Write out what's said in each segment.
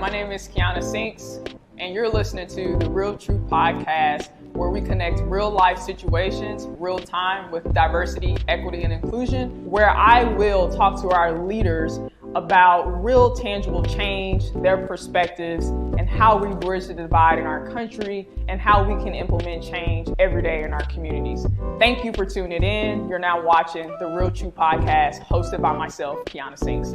my name is Kiona and you're listening to the Real Truth Podcast, where we connect real life situations, real time, with diversity, equity, and inclusion, where I will talk to our leaders about real tangible change, their perspectives, and how we bridge the divide in our country and how we can implement change every day in our communities. Thank you for tuning in. You're now watching the Real Truth Podcast, hosted by myself, Kiona Sinks.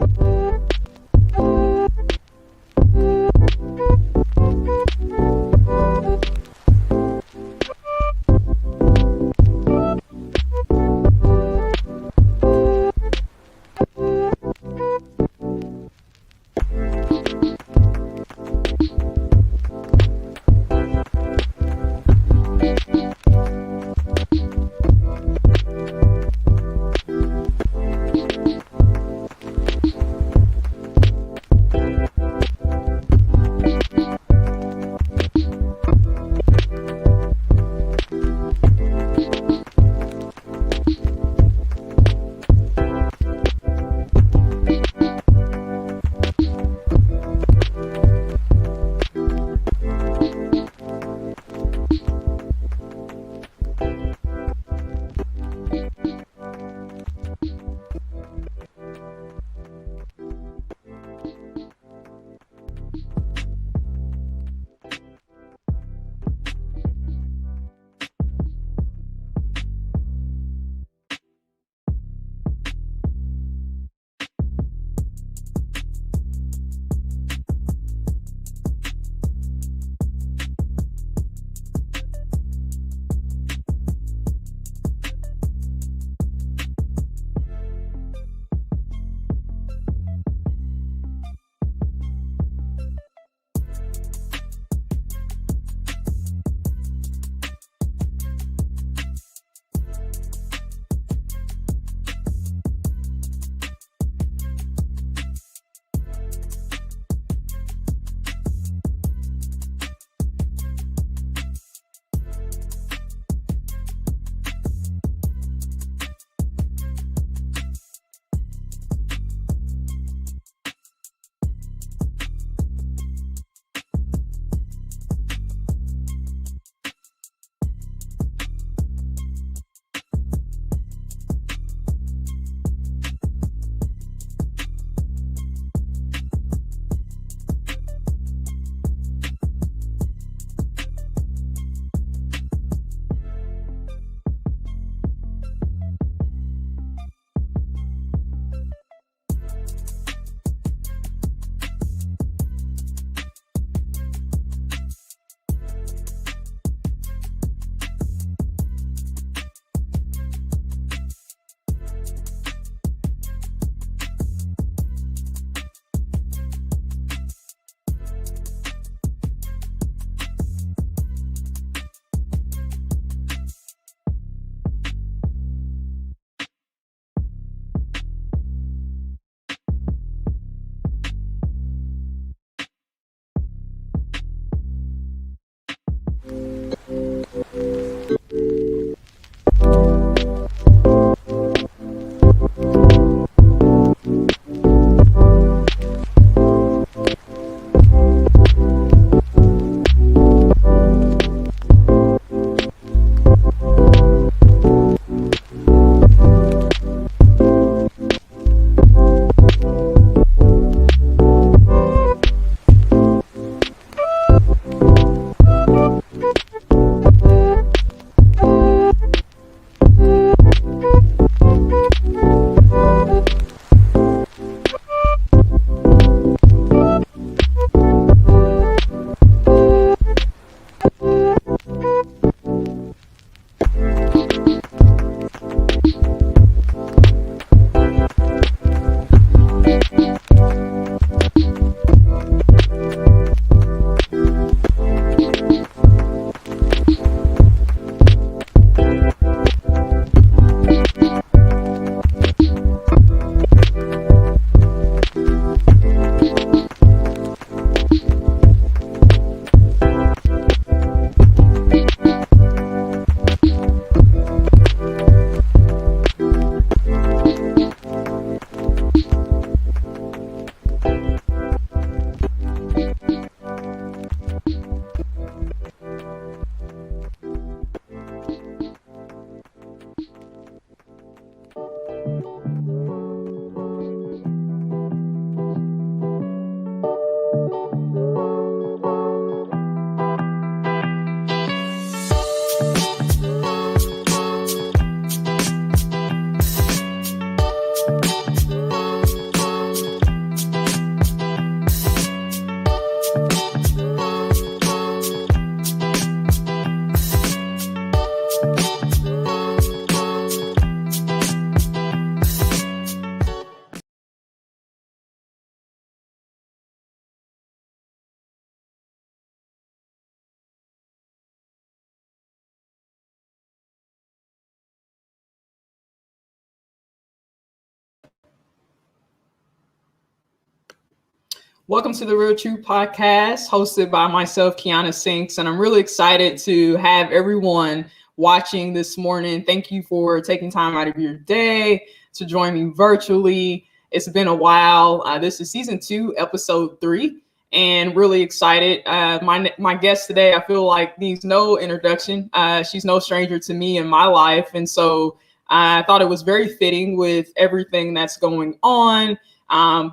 Welcome to the Real True Podcast, hosted by myself, Kiona Sinks, and I'm really excited to have everyone watching this morning. Thank you for taking time out of your day to join me virtually. It's been a while. This is season 2, episode 3, and really excited. My guest today, I feel like needs no introduction. She's no stranger to me in my life, and so I thought it was very fitting with everything that's going on.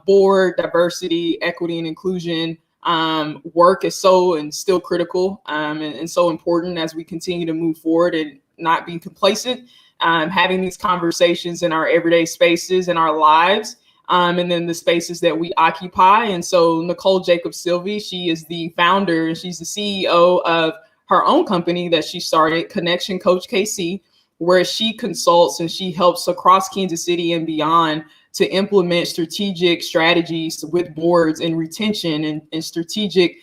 Board diversity, equity, and inclusion work is so and still critical and so important as we continue to move forward and not be complacent, having these conversations in our everyday spaces in our lives, and then the spaces that we occupy. And so Nicole Jacobs Silvey, she is the founder and she's the CEO of her own company that she started, Connection Coach KC, where she consults and she helps across Kansas City and beyond to implement strategic strategies with boards and retention and strategic,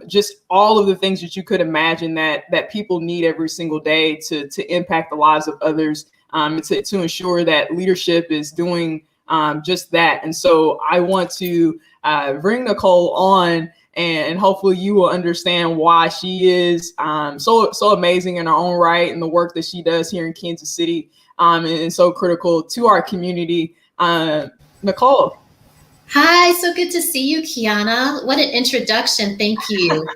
just all of the things that you could imagine that people need every single day to impact the lives of others, and to ensure that leadership is doing just that. And so I want to bring Nicole on, and hopefully you will understand why she is so amazing in her own right, and the work that she does here in Kansas City, and so critical to our community. Nicole. Hi, so good to see you, Kiona. What an introduction. Thank you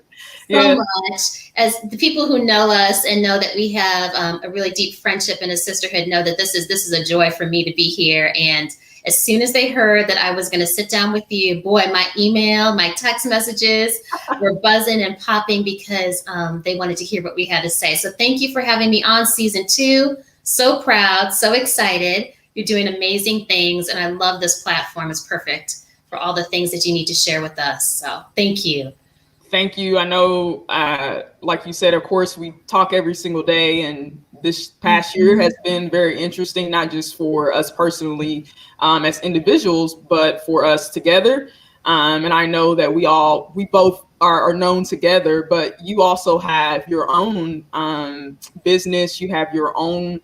so much. As the people who know us and know that we have a really deep friendship and a sisterhood know that this is a joy for me to be here. And as soon as they heard that I was going to sit down with you, boy, my email, my text messages were buzzing and popping because they wanted to hear what we had to say. So thank you for having me on season 2. So proud, so excited. You're doing amazing things, and I love this platform. It's perfect for all the things that you need to share with us. So thank you. Thank you. I know, like you said, of course, we talk every single day, and this past year has been very interesting, not just for us personally as individuals, but for us together. And I know that we both are known together, but you also have your own business. You have your own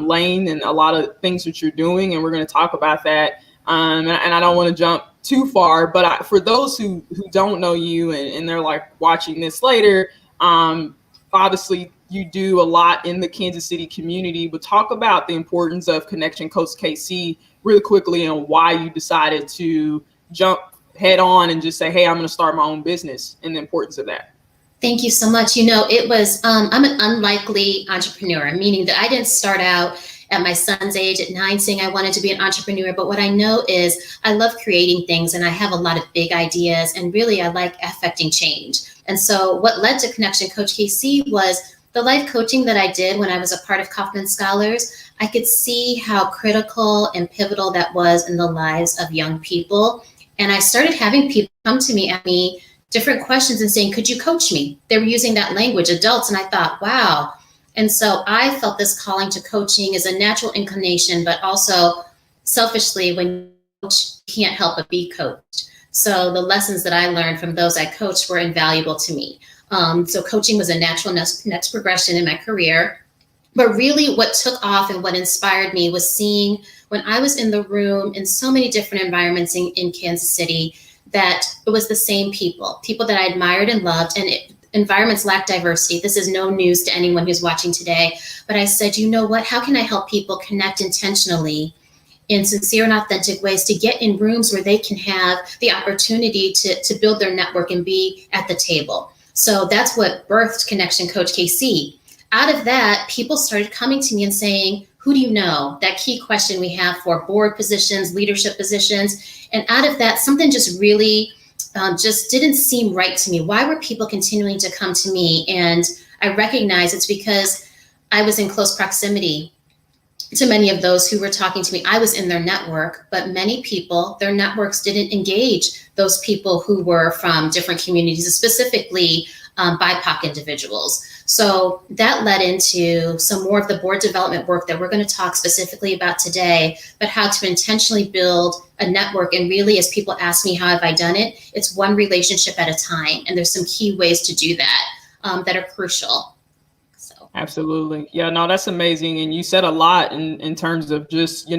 lane and a lot of things that you're doing, and we're going to talk about that. And I don't want to jump too far, but for those who don't know you and they're like watching this later, obviously you do a lot in the Kansas City community, but talk about the importance of Connection Coach KC really quickly and why you decided to jump head on and just say, hey, I'm going to start my own business, and the importance of that. Thank you so much. You know, it was, I'm an unlikely entrepreneur, meaning that I didn't start out at my son's age at 9 saying I wanted to be an entrepreneur. But what I know is I love creating things, and I have a lot of big ideas, and really I like affecting change. And so what led to Connection Coach KC was the life coaching that I did when I was a part of Kaufman Scholars. I could see how critical and pivotal that was in the lives of young people. And I started having people come to me, different questions and saying, could you coach me? They were using that language, adults. And I thought, wow. And so I felt this calling to coaching as a natural inclination, but also selfishly, when you coach, you can't help but be coached. So the lessons that I learned from those I coached were invaluable to me. So coaching was a natural next progression in my career. But really what took off and what inspired me was seeing when I was in the room in so many different environments in Kansas City, that it was the same people that I admired and loved, and environments lack diversity. This is no news to anyone who's watching today, but I said, you know what, how can I help people connect intentionally in sincere and authentic ways to get in rooms where they can have the opportunity to build their network and be at the table. So that's what birthed Connection Coach KC. Out of that, people started coming to me and saying, who do you know? That key question we have for board positions, leadership positions. And out of that, something just really just didn't seem right to me. Why were people continuing to come to me? And I recognize it's because I was in close proximity to many of those who were talking to me. I was in their network, but many people, their networks didn't engage those people who were from different communities, specifically BIPOC individuals. So that led into some more of the board development work that we're going to talk specifically about today, but how to intentionally build a network. And really, as people ask me how have I done it, it's one relationship at a time. And there's some key ways to do that that are crucial. So. Absolutely. Yeah, no, that's amazing. And you said a lot in terms of just,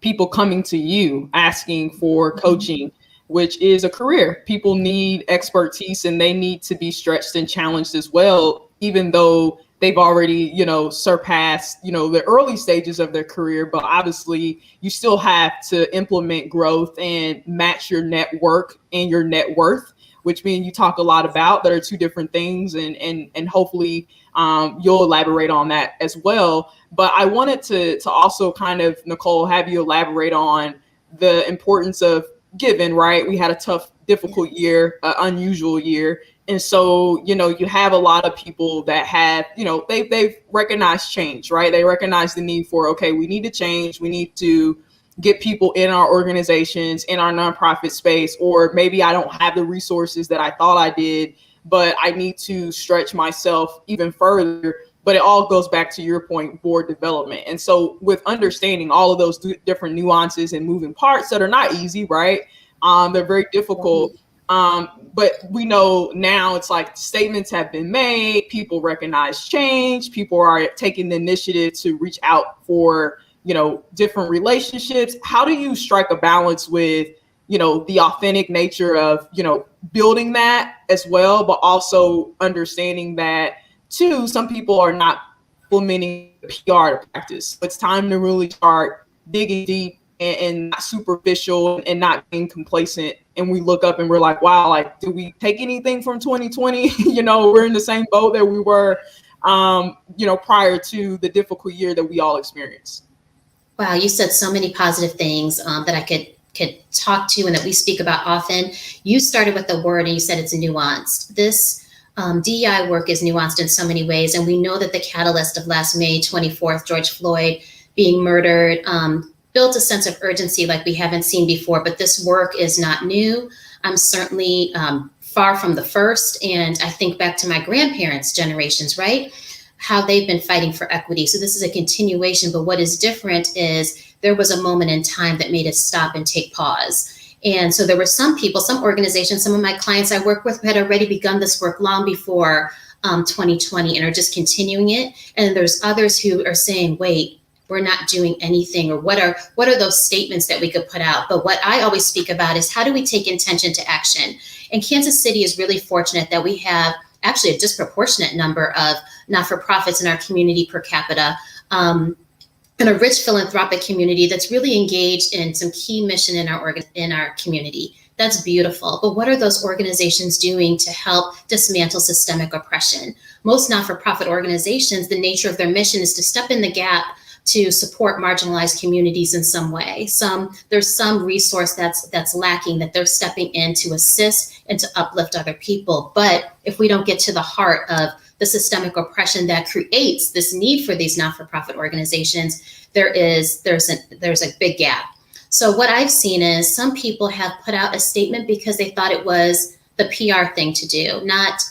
people coming to you, asking for coaching. which is a career. People need expertise and they need to be stretched and challenged as well, even though they've already, surpassed, the early stages of their career. But obviously you still have to implement growth and match your network and your net worth, which means you talk a lot about that are two different things. And hopefully you'll elaborate on that as well. But I wanted to also kind of, Nicole, have you elaborate on the importance of giving, right? We had a tough, difficult year, unusual year. And so, you have a lot of people that have, they've recognized change, right? They recognize the need for, okay, we need to change. We need to get people in our organizations, in our nonprofit space, or maybe I don't have the resources that I thought I did, but I need to stretch myself even further. But it all goes back to your point, board development. And so with understanding all of those different nuances and moving parts that are not easy, right? They're very difficult. But we know now it's like statements have been made, people recognize change, people are taking the initiative to reach out for, different relationships. How do you strike a balance with, the authentic nature of, building that as well, but also understanding that too, some people are not implementing PR to practice. It's time to really start digging deep and not superficial and not being complacent. And we look up and we're like, wow, like, did we take anything from 2020? We're in the same boat that we were, prior to the difficult year that we all experienced. Wow, you said so many positive things that I could talk to and that we speak about often. You started with the word and you said it's nuanced. This DEI work is nuanced in so many ways. And we know that the catalyst of last May 24th, George Floyd being murdered, built a sense of urgency like we haven't seen before. But this work is not new. I'm certainly far from the first. And I think back to my grandparents' generations, right? How they've been fighting for equity. So this is a continuation. But what is different is there was a moment in time that made us stop and take pause. And so there were some people, some organizations, some of my clients I work with had already begun this work long before 2020 and are just continuing it. And there's others who are saying, wait, we're not doing anything, or what are those statements that we could put out? But what I always speak about is how do we take intention to action? And Kansas City is really fortunate that we have actually a disproportionate number of not-for-profits in our community per capita. And a rich philanthropic community that's really engaged in some key mission in our community. That's beautiful. But what are those organizations doing to help dismantle systemic oppression? Most not-for-profit organizations, the nature of their mission is to step in the gap to support marginalized communities in some way. There's some resource that's lacking that they're stepping in to assist and to uplift other people. But if we don't get to the heart of the systemic oppression that creates this need for these not-for-profit organizations, there's a big gap. So what I've seen is some people have put out a statement because they thought it was the PR thing to do, not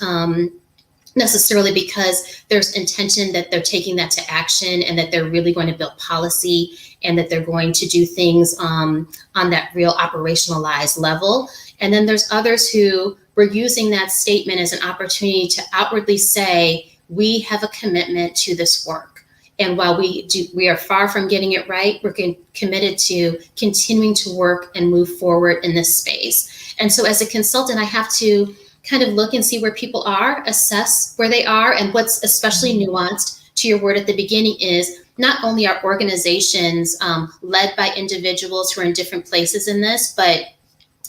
necessarily because there's intention that they're taking that to action and that they're really going to build policy and that they're going to do things on that real operationalized level. And then there's others who were using that statement as an opportunity to outwardly say, we have a commitment to this work. And while we are far from getting it right, we're committed to continuing to work and move forward in this space. And so as a consultant, I have to kind of look and see where people are, assess where they are. And what's especially nuanced to your word at the beginning is not only are organizations led by individuals who are in different places in this, but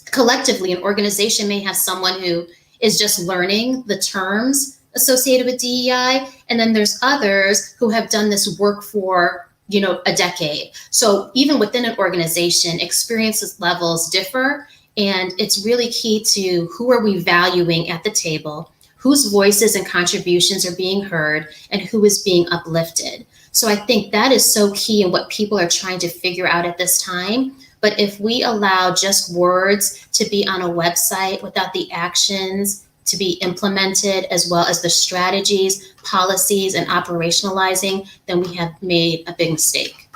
collectively, an organization may have someone who is just learning the terms associated with DEI. And then there's others who have done this work for, a decade. So even within an organization, experience levels differ. And it's really key to who are we valuing at the table, whose voices and contributions are being heard, and who is being uplifted. So I think that is so key in what people are trying to figure out at this time. But if we allow just words to be on a website without the actions to be implemented, as well as the strategies, policies, and operationalizing, then we have made a big mistake.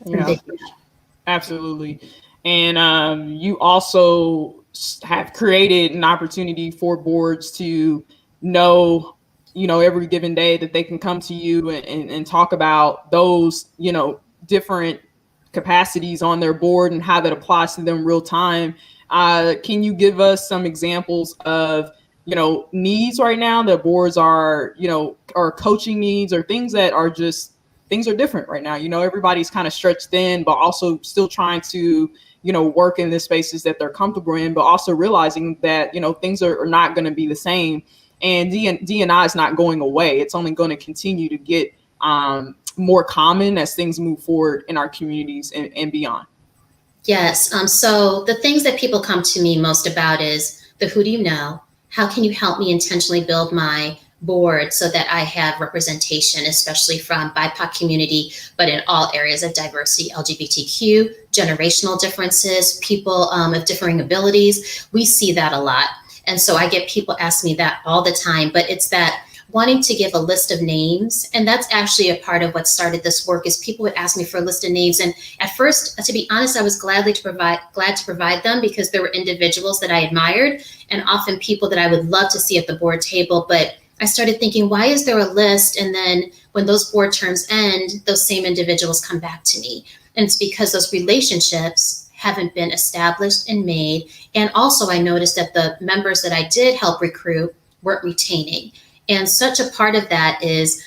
Yeah, absolutely. And you also have created an opportunity for boards to know, every given day that they can come to you and talk about those, different capacities on their board and how that applies to them real time. Can you give us some examples of, needs right now that boards are, or coaching needs, or things that are just, things are different right now. Everybody's kind of stretched thin, but also still trying to, work in the spaces that they're comfortable in, but also realizing that, things are not going to be the same. And D&I is not going away. It's only going to continue to get more common as things move forward in our communities and beyond. Yes. So the things that people come to me most about is the who do you know? How can you help me intentionally build my board so that I have representation, especially from BIPOC community, but in all areas of diversity, LGBTQ, generational differences, people of differing abilities. We see that a lot. And so I get people ask me that all the time, but it's that wanting to give a list of names. And that's actually a part of what started this work, is people would ask me for a list of names. And at first, to be honest, I was glad to provide them, because there were individuals that I admired and often people that I would love to see at the board table. But I started thinking, why is there a list? And then when those board terms end, those same individuals come back to me. And it's because those relationships haven't been established and made. And also I noticed that the members that I did help recruit weren't retaining. And such a part of that is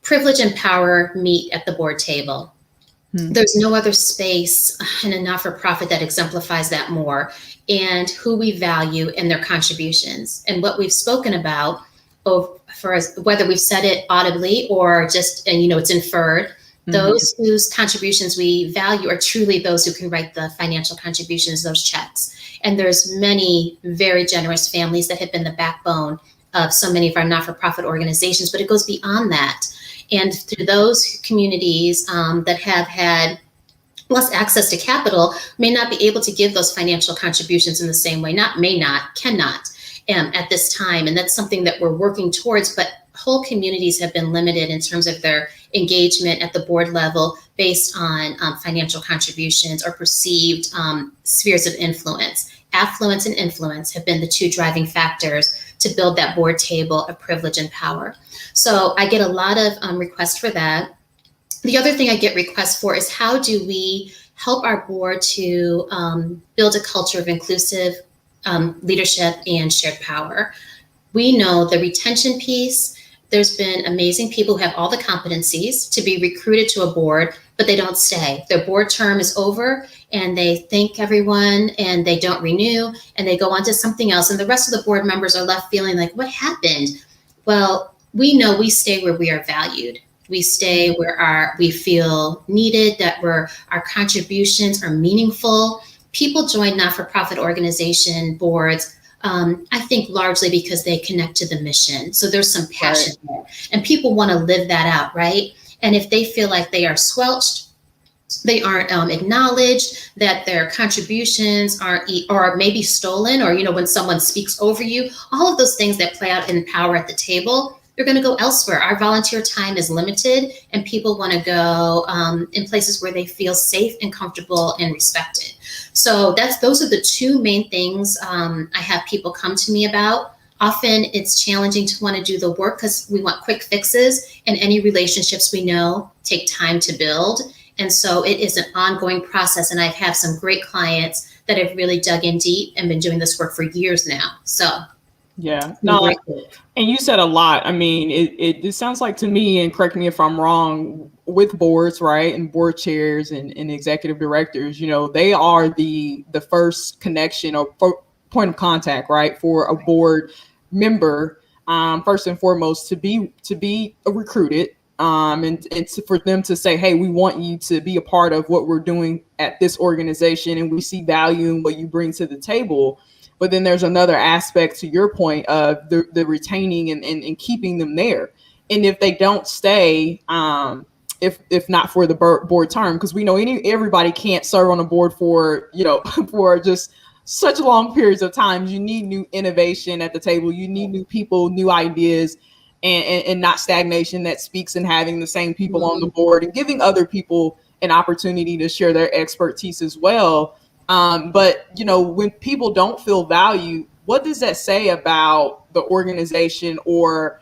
privilege and power meet at the board table. There's no other space in a not-for-profit that exemplifies that more, and who we value and their contributions. And what we've spoken about, for whether we've said it audibly or just, it's inferred, those whose contributions we value are truly those who can write the financial contributions, those checks. And there's many very generous families that have been the backbone of so many of our not-for-profit organizations, but it goes beyond that. And through those communities that have had less access to capital, may not be able to give those financial contributions in the same way, cannot at this time. And that's something that we're working towards, but whole communities have been limited in terms of their engagement at the board level based on financial contributions or perceived spheres of influence. Affluence and influence have been the two driving factors to build that board table of privilege and power. So I get a lot of requests for that. The other thing I get requests for is, how do we help our board to build a culture of inclusive leadership and shared power? We know the retention piece. There's been amazing people who have all the competencies to be recruited to a board, but they don't stay. Their board term is over and they thank everyone and they don't renew and they go on to something else. And the rest of the board members are left feeling like, what happened? Well, we know we stay where we are valued. We stay where we feel needed, that our contributions are meaningful. People join not-for-profit organization boards, I think largely because they connect to the mission. So there's some passion there, and people want to live that out, right? And if they feel like they are squelched, they aren't acknowledged, that their contributions aren't, or maybe stolen, or, when someone speaks over you, all of those things that play out in power at the table, they're going to go elsewhere. Our volunteer time is limited, and people want to go in places where they feel safe and comfortable and respected. So those are the two main things I have people come to me about. Often it's challenging to want to do the work because we want quick fixes, and any relationships we know take time to build. And so it is an ongoing process. And I've had some great clients that have really dug in deep and been doing this work for years now. So yeah, no, and you said a lot. I mean, it sounds like to me, and correct me if I'm wrong, with boards, right, and board chairs and executive directors, they are the first connection or point of contact, right, for a board member, first and foremost, to be recruited, and for them to say, hey, we want you to be a part of what we're doing at this organization, and we see value in what you bring to the table. But then there's another aspect to your point of the retaining and keeping them there. And if they don't stay, if not for the board term, because we know everybody can't serve on a board for, for just such long periods of time. You need new innovation at the table. You need new people, new ideas, and not stagnation that speaks in having the same people on the board and giving other people an opportunity to share their expertise as well. But, when people don't feel valued, what does that say about the organization? Or,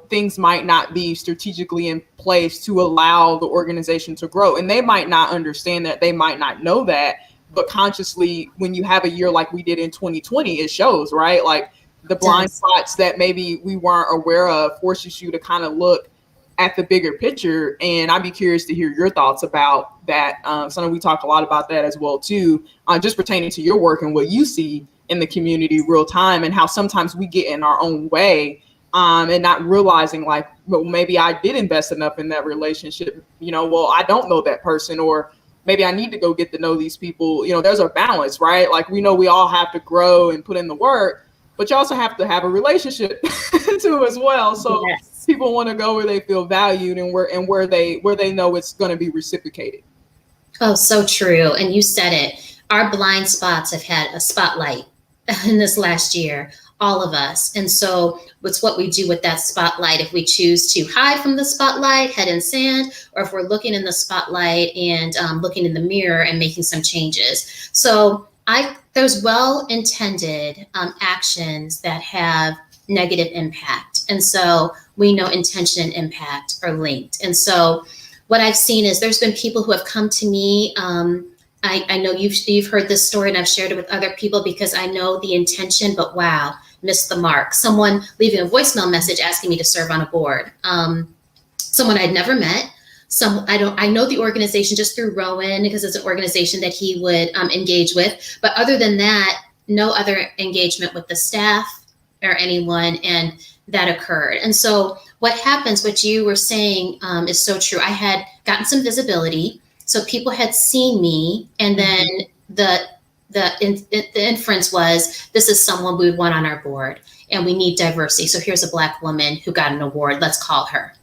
things might not be strategically in place to allow the organization to grow. And they might not understand that, they might not know that, but consciously, when you have a year like we did in 2020, it shows, right? Like the blind spots that maybe we weren't aware of forces you to kind of look at the bigger picture. And I'd be curious to hear your thoughts about that. So I know we talked a lot about that as well too, just pertaining to your work and what you see in the community real time, and how sometimes we get in our own way, and not realizing like, well, maybe I did invest enough in that relationship. Well, I don't know that person, or maybe I need to go get to know these people. There's a balance, right? Like we know we all have to grow and put in the work, but you also have to have a relationship too as well. So yes. People want to go where they feel valued and where they know it's going to be reciprocated. Oh, so true. And you said it. Our blind spots have had a spotlight in this last year, all of us. And so it's what we do with that spotlight. If we choose to hide from the spotlight, head in sand, or if we're looking in the spotlight and looking in the mirror and making some changes. So there's well-intended actions that have negative impact. And so we know intention and impact are linked. And so what I've seen is there's been people who have come to me. I know you've heard this story, and I've shared it with other people because I know the intention, but wow, missed the mark. Someone leaving a voicemail message asking me to serve on a board. Someone I'd never met. I know the organization just through Rowan because it's an organization that he would engage with. But other than that, no other engagement with the staff or anyone, and that occurred. And so what happens, what you were saying is so true. I had gotten some visibility. So people had seen me, and then the inference was, this is someone we would want on our board, and we need diversity. So here's a Black woman who got an award. Let's call her.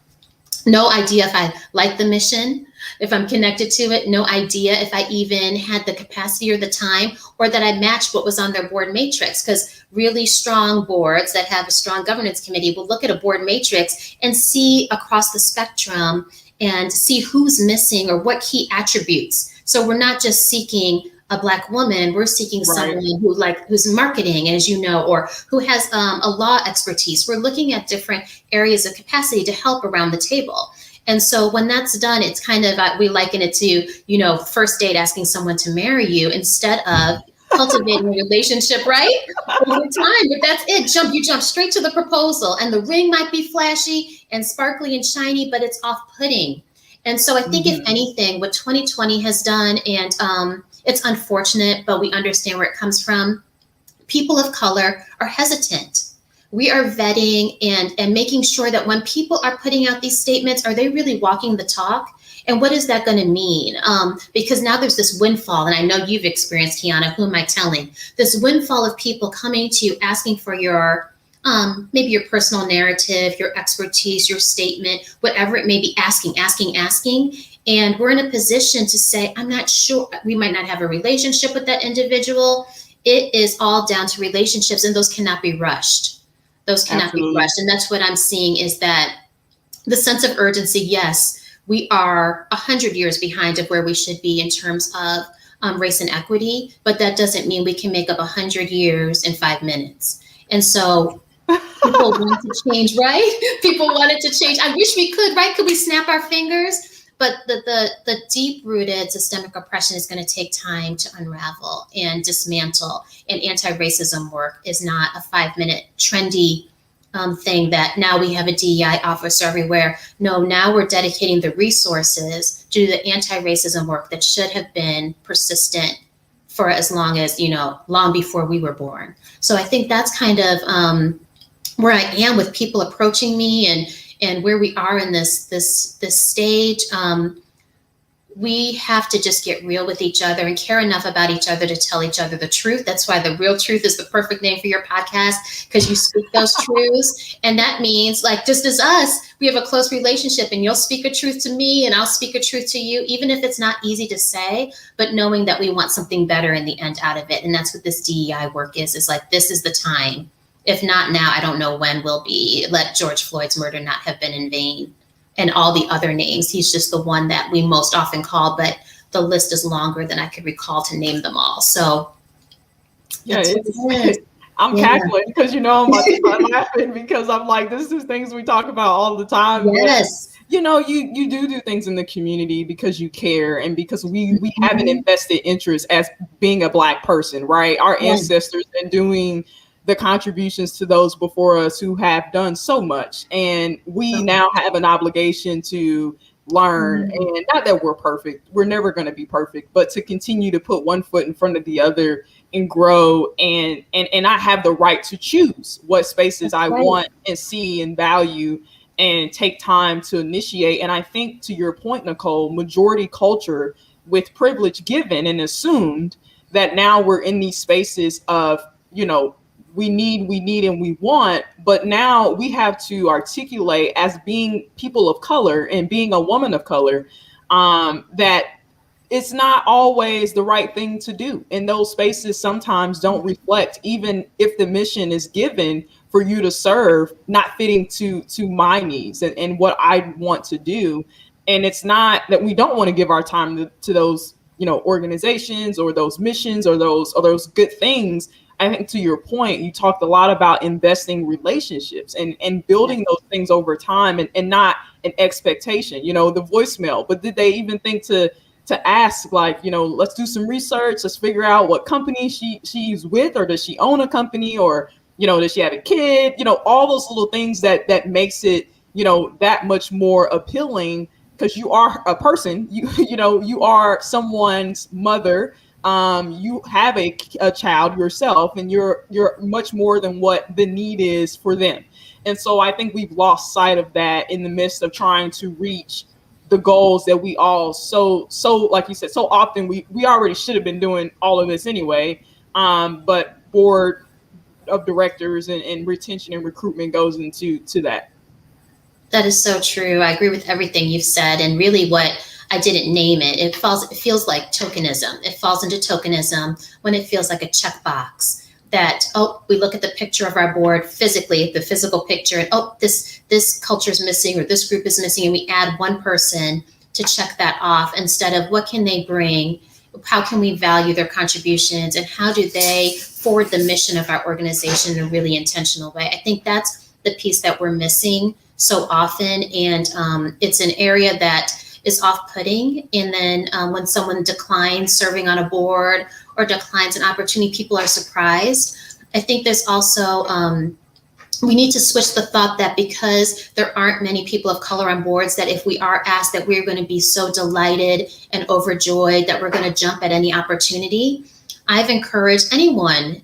No idea if I like the mission, if I'm connected to it. No idea if I even had the capacity or the time, or that I matched what was on their board matrix. Because really strong boards that have a strong governance committee will look at a board matrix and see across the spectrum and see who's missing or what key attributes. So we're not just seeking a Black woman, we're seeking someone who's marketing, as you know, or who has a law expertise. We're looking at different areas of capacity to help around the table. And so when that's done, it's kind of, we liken it to, first date asking someone to marry you instead of cultivating a relationship, right? Over time, but that's it. You jump straight to the proposal, and the ring might be flashy and sparkly and shiny, but it's off-putting. And so I think if anything, what 2020 has done, and it's unfortunate, but we understand where it comes from, people of color are hesitant. We are vetting and making sure that when people are putting out these statements, are they really walking the talk? And what is that going to mean? Because now there's this windfall, and I know you've experienced, Kiona, who am I telling? This windfall of people coming to you asking for your, maybe your personal narrative, your expertise, your statement, whatever it may be, asking. And we're in a position to say, I'm not sure, we might not have a relationship with that individual. It is all down to relationships, and those cannot be rushed. Be rushed. And that's what I'm seeing is that the sense of urgency, yes, we are 100 years behind of where we should be in terms of race and equity, but that doesn't mean we can make up 100 years in 5 minutes. And so people want to change, right? People wanted to change. I wish we could, right? Could we snap our fingers? But the deep-rooted systemic oppression is going to take time to unravel and dismantle. And anti-racism work is not a 5-minute trendy thing that now we have a DEI officer everywhere. No, now we're dedicating the resources to the anti-racism work that should have been persistent for as long as, long before we were born. So I think that's kind of where I am with people approaching me and where we are in this stage. We have to just get real with each other and care enough about each other to tell each other the truth. That's why The Real Truth is the perfect name for your podcast, because you speak those truths. And that means, like, just as us, we have a close relationship, and you'll speak a truth to me and I'll speak a truth to you, even if it's not easy to say, but knowing that we want something better in the end out of it. And that's what this DEI work is like, this is the time. If not now, I don't know when will be. Let George Floyd's murder not have been in vain. And all the other names. He's just the one that we most often call, but the list is longer than I could recall to name them all. So yeah, I'm Yeah. cackling because I'm about to start laughing because I'm like, this is things we talk about all the time. Yes. But you do things in the community because you care and because we have an Mhm. invested interest as being a Black person, right? Our Yeah. ancestors and doing the contributions to those before us who have done so much, and we So now have an obligation to learn. Mhm. And not that we're perfect, we're never going to be perfect, but to continue to put one foot in front of the other and grow, and I have the right to choose what spaces That's I right. want and see and value and take time to initiate. And I think, to your point, Nicole, majority culture with privilege given and assumed, that now we're in these spaces of, we need, and we want, but now we have to articulate as being people of color and being a woman of color, that it's not always the right thing to do. And those spaces sometimes don't reflect, even if the mission is given for you to serve, not fitting to my needs and what I want to do. And it's not that we don't want to give our time to those, organizations or those missions or those good things. I think, to your point, you talked a lot about investing relationships and building those things over time, and not an expectation, the voicemail. But did they even think to ask, like, let's do some research, let's figure out what company she's with, or does she own a company, or does she have a kid, all those little things that makes it, that much more appealing, because you are a person, you are someone's mother, you have a child yourself, and you're much more than what the need is for them. And so I think we've lost sight of that in the midst of trying to reach the goals that we all so like you said, so often we already should have been doing all of this anyway. But board of directors and retention and recruitment goes into that. That is so true. I agree with everything you've said. And really, what I didn't name it, it feels like tokenism. It falls into tokenism when it feels like a checkbox that, oh, we look at the picture of our board physically, the physical picture, and oh, this culture is missing, or this group is missing, and we add one person to check that off, instead of what can they bring, how can we value their contributions, and how do they forward the mission of our organization in a really intentional way. I think that's the piece that we're missing so often, and it's an area that is off-putting. And then when someone declines serving on a board or declines an opportunity, people are surprised. I think there's also we need to switch the thought that because there aren't many people of color on boards, that if we are asked, that we're going to be so delighted and overjoyed that we're going to jump at any opportunity. I've encouraged anyone,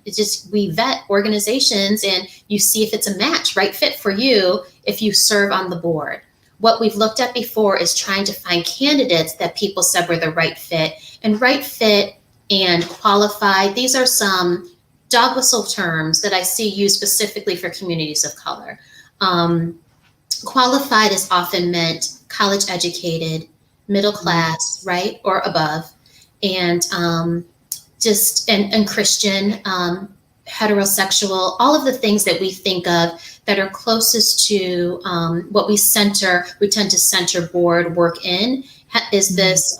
we vet organizations and you see if it's a match, right fit for you if you serve on the board. What we've looked at before is trying to find candidates that people said were the right fit. And right fit and qualified, these are some dog whistle terms that I see used specifically for communities of color. Qualified is often meant college educated, middle class, right, or above, and and Christian, heterosexual, all of the things that we think of that are closest to what we tend to center board work in, is this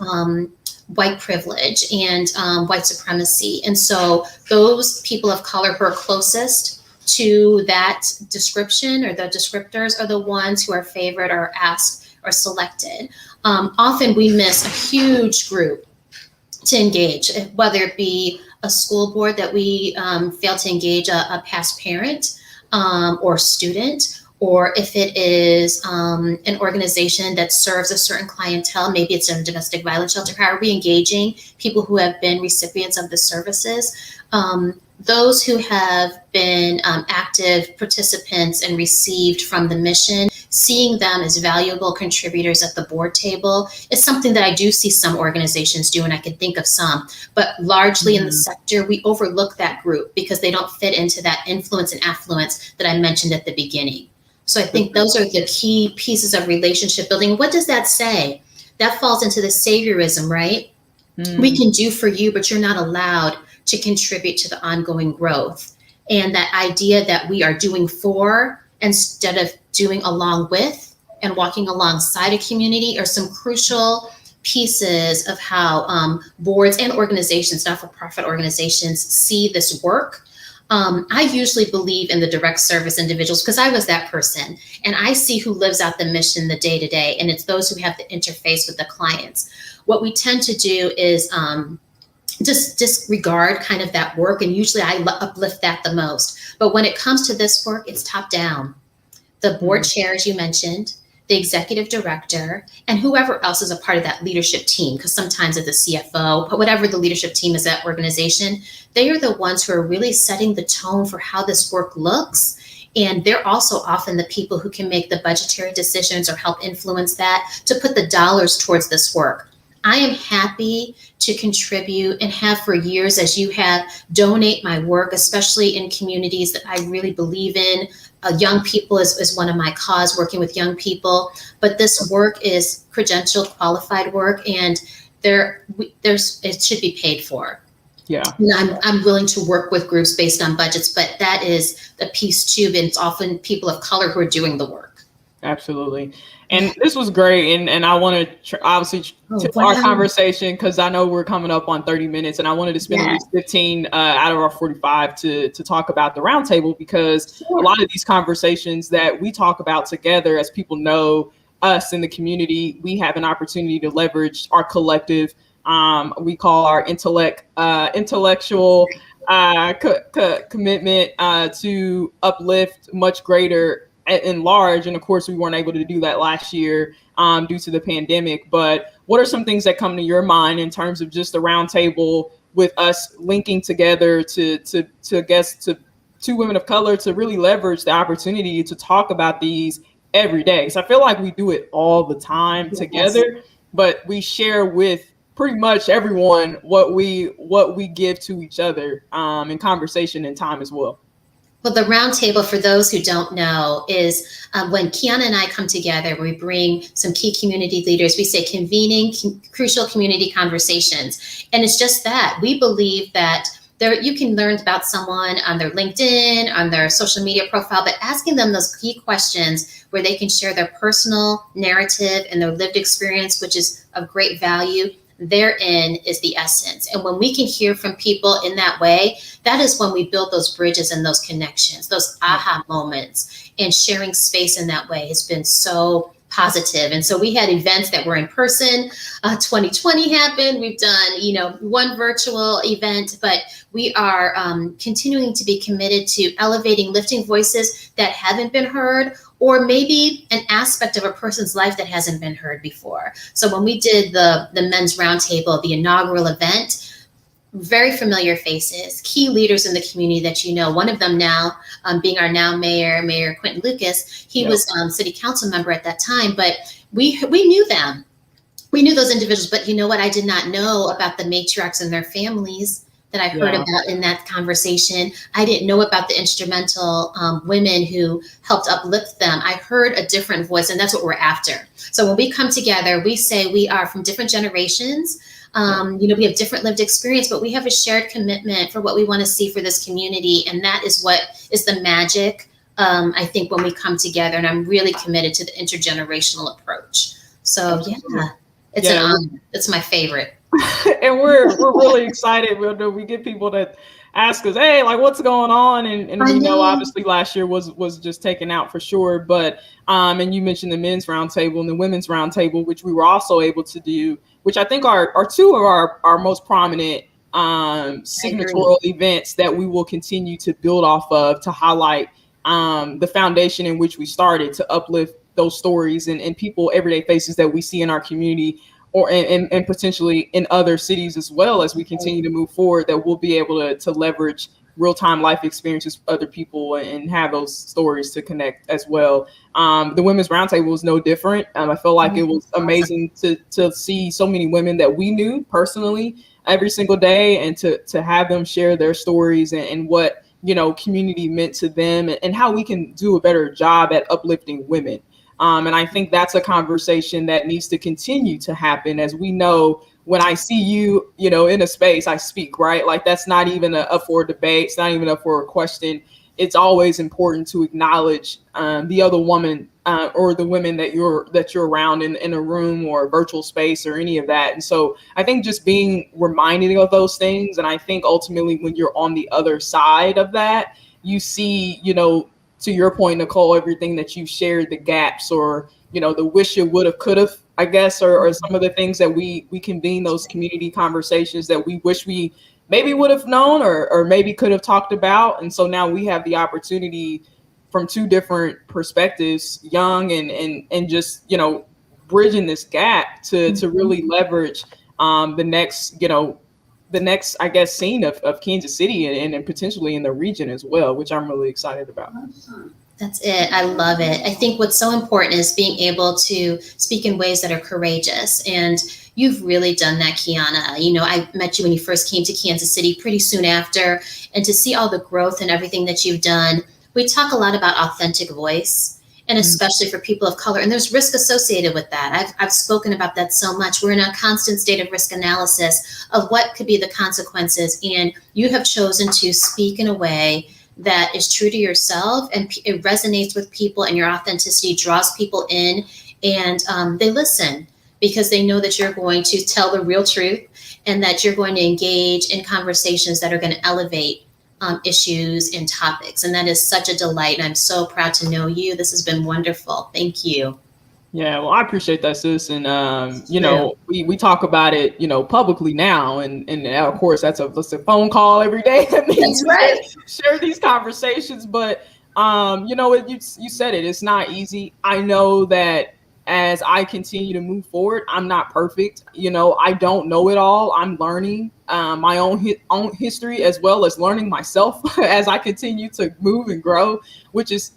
white privilege and white supremacy. And so those people of color who are closest to that description or the descriptors are the ones who are favored or asked or selected. Often we miss a huge group to engage, whether it be a school board that we fail to engage a past parent or student, or if it is an organization that serves a certain clientele, maybe it's a domestic violence shelter. How are we engaging people who have been recipients of the services? Those who have been active participants and received from the mission, seeing them as valuable contributors at the board table is something that I do see some organizations do, and I can think of some, but largely in the sector, we overlook that group because they don't fit into that influence and affluence that I mentioned at the beginning. So I think those are the key pieces of relationship building. What does that say? That falls into the saviorism, right? We can do for you, but you're not allowed to contribute to the ongoing growth. And that idea that we are doing for instead of doing along with and walking alongside a community are some crucial pieces of how boards and organizations, not-for-profit organizations, see this work. I usually believe in the direct service individuals because I was that person, and I see who lives out the mission the day to day, and it's those who have the interface with the clients. What we tend to do is just disregard kind of that work, and usually I uplift that the most. But when it comes to this work, it's top down. The board chair, as you mentioned, the executive director, and whoever else is a part of that leadership team, because sometimes it's the CFO, but whatever the leadership team is at organization, they are the ones who are really setting the tone for how this work looks. And they're also often the people who can make the budgetary decisions or help influence that to put the dollars towards this work. I am happy to contribute and have for years, as you have, donate my work, especially in communities that I really believe in. Young people is one of my cause, working with young people. But this work is credentialed, qualified work, and it should be paid for. Yeah. And I'm willing to work with groups based on budgets, but that is the piece too. And it's often people of color who are doing the work. Absolutely. And this was great. And I want to obviously our conversation, because I know we're coming up on 30 minutes, and I wanted to spend at least 15 out of our 45 to talk about the roundtable, because a lot of these conversations that we talk about together, as people know us in the community, we have an opportunity to leverage our collective, we call our intellectual commitment to uplift much greater in large. And of course, we weren't able to do that last year due to the pandemic. But what are some things that come to your mind in terms of just the roundtable with us linking together to two women of color to really leverage the opportunity to talk about these every day? So I feel like we do it all the time together, but we share with pretty much everyone what we give to each other in conversation and time as well. Well, the roundtable, for those who don't know, is when Kiona and I come together, we bring some key community leaders. We say convening crucial community conversations. And it's just that. We believe that you can learn about someone on their LinkedIn, on their social media profile, but asking them those key questions where they can share their personal narrative and their lived experience, which is of great value, therein is the essence. And when we can hear from people in that way, that is when we build those bridges and those connections, those aha moments. And sharing space in that way has been so positive. And so we had events that were in person. 2020 happened. We've done, one virtual event, but we are continuing to be committed to elevating, lifting voices that haven't been heard, or maybe an aspect of a person's life that hasn't been heard before. So when we did the men's roundtable, the inaugural event, very familiar faces, key leaders in the community that one of them now being our now Mayor Quentin Lucas. He was city council member at that time, but we knew them. We knew those individuals, but you know what? I did not know about the matriarchs and their families that I heard about in that conversation. I didn't know about the instrumental women who helped uplift them. I heard a different voice, and that's what we're after. So when we come together, we say we are from different generations. We have different lived experience, but we have a shared commitment for what we want to see for this community. And that is what is the magic, I think, when we come together. And I'm really committed to the intergenerational approach. So it's an honor. It's my favorite. And we're really excited. We get people that ask us, hey, like, what's going on? And we know obviously last year was just taken out for sure. But and you mentioned the men's roundtable and the women's roundtable, which we were also able to do, which I think are two of our most prominent signatorial events that we will continue to build off of to highlight the foundation in which we started, to uplift those stories and people, everyday faces that we see in our community, or and potentially in other cities as well, as we continue to move forward, that we'll be able to leverage real-time life experiences with other people and have those stories to connect as well. The Women's Roundtable was no different. I feel like it was amazing to see so many women that we knew personally every single day, and to have them share their stories and what community meant to them, and how we can do a better job at uplifting women. And I think that's a conversation that needs to continue to happen. As we know, when I see you, in a space, I speak, right? Like, that's not even up for a debate. It's not even up for a question. it's always important to acknowledge the other woman or the women that you're around in a room or a virtual space or any of that. And so I think just being reminded of those things. And I think ultimately when you're on the other side of that, you see, you know, to your point, Nicole, everything that you shared, the gaps or, you know, the wish you would have, could have, I guess, or some of the things that we convene those community conversations that we wish we maybe would have known or maybe could have talked about. And so now we have the opportunity from two different perspectives, young and just, you know, bridging this gap to really leverage the next, I guess, scene of Kansas City and potentially in the region as well, which I'm really excited about. That's it. I love it. I think what's so important is being able to speak in ways that are courageous. And you've really done that, Kiona. You know, I met you when you first came to Kansas City pretty soon after. And to see all the growth and everything that you've done, we talk a lot about authentic voice, and especially for people of color. And there's risk associated with that. I've spoken about that so much. We're in a constant state of risk analysis of what could be the consequences. And you have chosen to speak in a way that is true to yourself, and it resonates with people, and your authenticity draws people in, and they listen because they know that you're going to tell the real truth and that you're going to engage in conversations that are going to elevate issues and topics. And that is such a delight. And I'm so proud to know you. This has been wonderful. Thank you. Yeah, well, I appreciate that, sis. And, you know, we talk about it, you know, publicly now. And of course, that's a phone call every day. That means share these conversations. But, you know, you said it, it's not easy. I know that as I continue to move forward, I'm not perfect. You know, I don't know it all. I'm learning my own history, as well as learning myself as I continue to move and grow, which is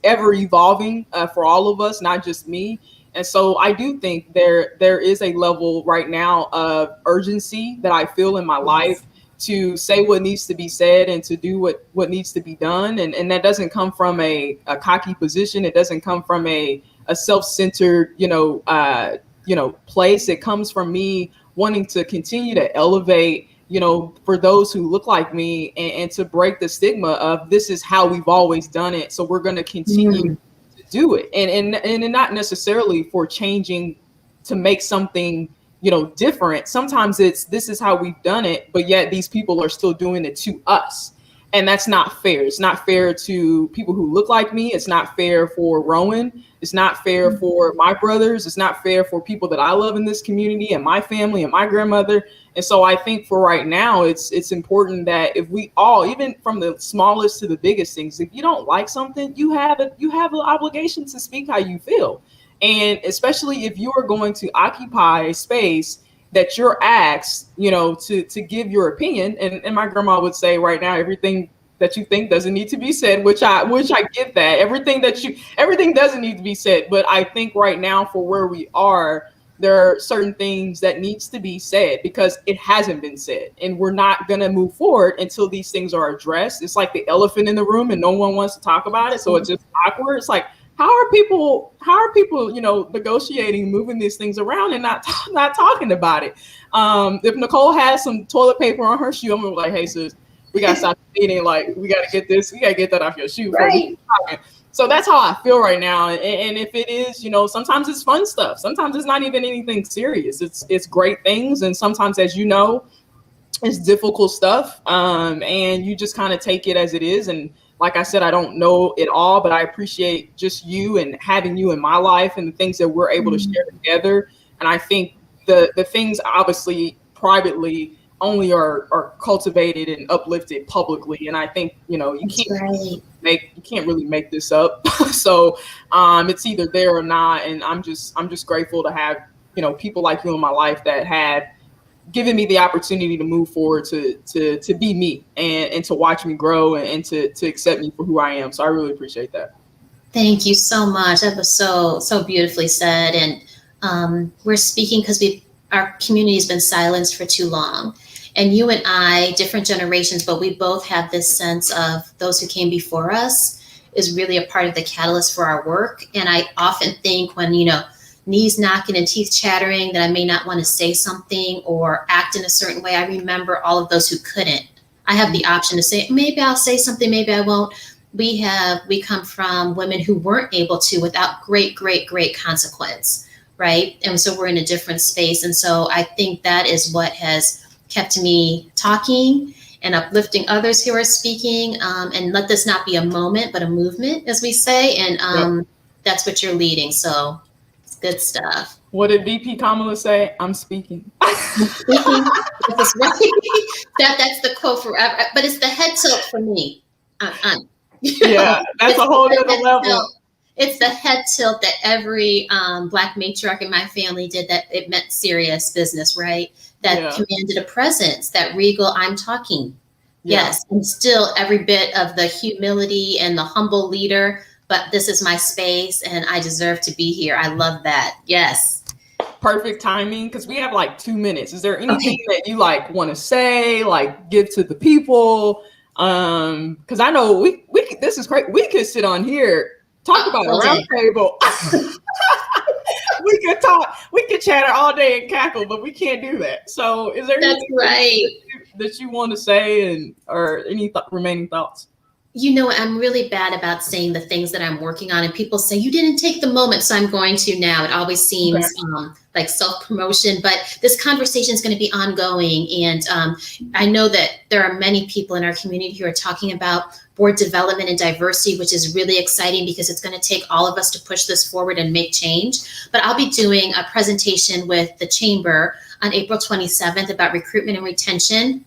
ever evolving for all of us, not just me. And so I do think there is a level right now of urgency that I feel in my life to say what needs to be said and to do what needs to be done. And that doesn't come from a cocky position. It doesn't come from a self-centered, place. It comes from me wanting to continue to elevate, you know, for those who look like me, and to break the stigma of this is how we've always done it. So we're going to continue to do it. And not necessarily for changing to make something, you know, different. Sometimes it's this is how we've done it, but yet these people are still doing it to us. And that's not fair. It's not fair to people who look like me. It's not fair for Rowan. It's not fair for my brothers. It's not fair for people that I love in this community and my family and my grandmother. And so I think for right now, it's important that if we all, even from the smallest to the biggest things, if you don't like something, you have an obligation to speak how you feel. And especially if you are going to occupy a space that you're asked, you know, to give your opinion. And my grandma would say right now, everything that you think doesn't need to be said, which I get that. Everything doesn't need to be said. But I think right now for where we are, there are certain things that needs to be said because it hasn't been said. And we're not going to move forward until these things are addressed. It's like the elephant in the room and no one wants to talk about it. So it's just awkward. It's like, how are people, you know, negotiating, moving these things around and not talking about it? If Nicole has some toilet paper on her shoe, I'm gonna be like, hey sis, we gotta stop eating. Like, we gotta get that off your shoe. Right. So that's how I feel right now. And if it is, you know, sometimes it's fun stuff. Sometimes it's not even anything serious. It's great things. And sometimes, as you know, it's difficult stuff. And you just kind of take it as it is. And like I said, I don't know it all, but I appreciate just you and having you in my life and the things that we're able to share together. And I think the things obviously privately only are cultivated and uplifted publicly. And I think, you know, you can't really make this up. So it's either there or not. And I'm just grateful to have, you know, people like you in my life that have given me the opportunity to move forward, to be me and to watch me grow and to accept me for who I am. So I really appreciate that. Thank you so much. That was so beautifully said. And we're speaking because our community has been silenced for too long. And you and I, different generations, but we both have this sense of those who came before us is really a part of the catalyst for our work. And I often think when, you know, knees knocking and teeth chattering, that I may not want to say something or act in a certain way. I remember all of those who couldn't. I have the option to say, maybe I'll say something, maybe I won't. we come from women who weren't able to without great consequence, right? And so we're in a different space. And so I think that is what has kept me talking and uplifting others who are speaking. And let this not be a moment, but a movement, as we say. And that's what you're leading. So it's good stuff. What did VP Kamala say? I'm speaking. I'm speaking. That's right. That's the quote forever. But it's the head tilt for me. Yeah, that's a whole other level. It's the head tilt that every Black matriarch in my family did, that it meant serious business, right? That commanded a presence, that regal, I'm talking. Yes. And still every bit of the humility and the humble leader, but this is my space and I deserve to be here. I love that. Yes. Perfect timing, because we have like 2 minutes. Is there anything that you like want to say, like give to the people? Because I know we this is great. We could sit on here, talk about a round table. We could chatter all day and cackle, but we can't do that. So is there anything that you want to say, or any remaining thoughts? You know, I'm really bad about saying the things that I'm working on, and people say, you didn't take the moment, so I'm going to now. It always seems like self-promotion, but this conversation is going to be ongoing. And I know that there are many people in our community who are talking about board development and diversity, which is really exciting because it's going to take all of us to push this forward and make change. But I'll be doing a presentation with the Chamber on April 27th about recruitment and retention,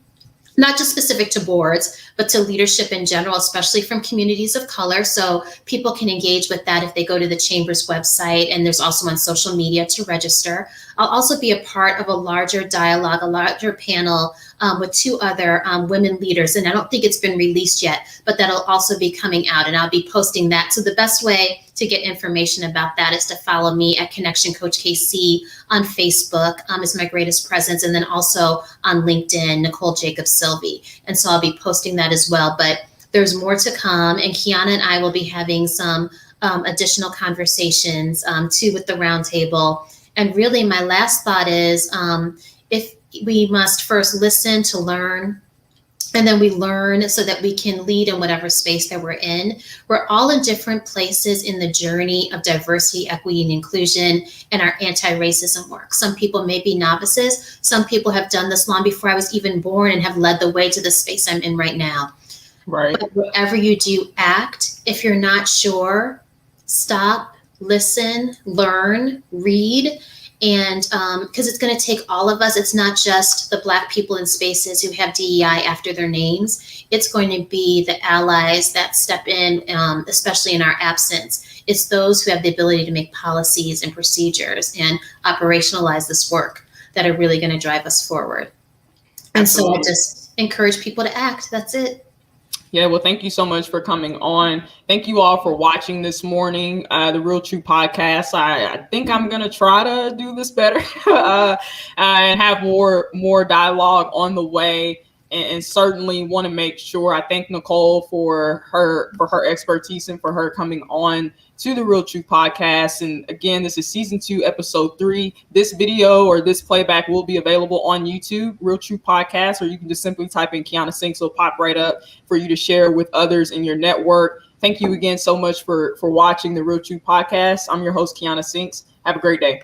not just specific to boards, but to leadership in general, especially from communities of color. So people can engage with that if they go to the Chamber's website, and there's also on social media to register. I'll also be a part of a larger dialogue, a larger panel with 2 other women leaders. And I don't think it's been released yet, but that'll also be coming out, and I'll be posting that. So the best way to get information about that is to follow me at Connection Coach KC on Facebook, is my greatest presence. And then also on LinkedIn, Nicole Jacobs Silvey. And so I'll be posting that as well. But there's more to come. And Kiona and I will be having some additional conversations too with the roundtable. And really my last thought is, if we must first listen to learn, and then we learn so that we can lead in whatever space that we're in. We're all in different places in the journey of diversity, equity, and inclusion and our anti-racism work. Some people may be novices. Some people have done this long before I was even born and have led the way to the space I'm in right now. Right. But whatever you do, act. If you're not sure, stop, listen, learn, read. And because it's going to take all of us, it's not just the Black people in spaces who have DEI after their names. It's going to be the allies that step in, especially in our absence. It's those who have the ability to make policies and procedures and operationalize this work that are really going to drive us forward. And Absolutely. So I just encourage people to act. That's it. Yeah, well, thank you so much for coming on. Thank you all for watching this morning, the Real True Podcast. I think I'm going to try to do this better and have more dialogue on the way. And certainly want to make sure I thank Nicole for her expertise and for her coming on to the Real True Podcast. And again, this is season 2, episode 3. This video or this playback will be available on YouTube, Real True Podcast, or you can just simply type in Kiona Sinks. It'll pop right up for you to share with others in your network. Thank you again so much for watching the Real True Podcast. I'm your host, Kiona Sinks. Have a great day.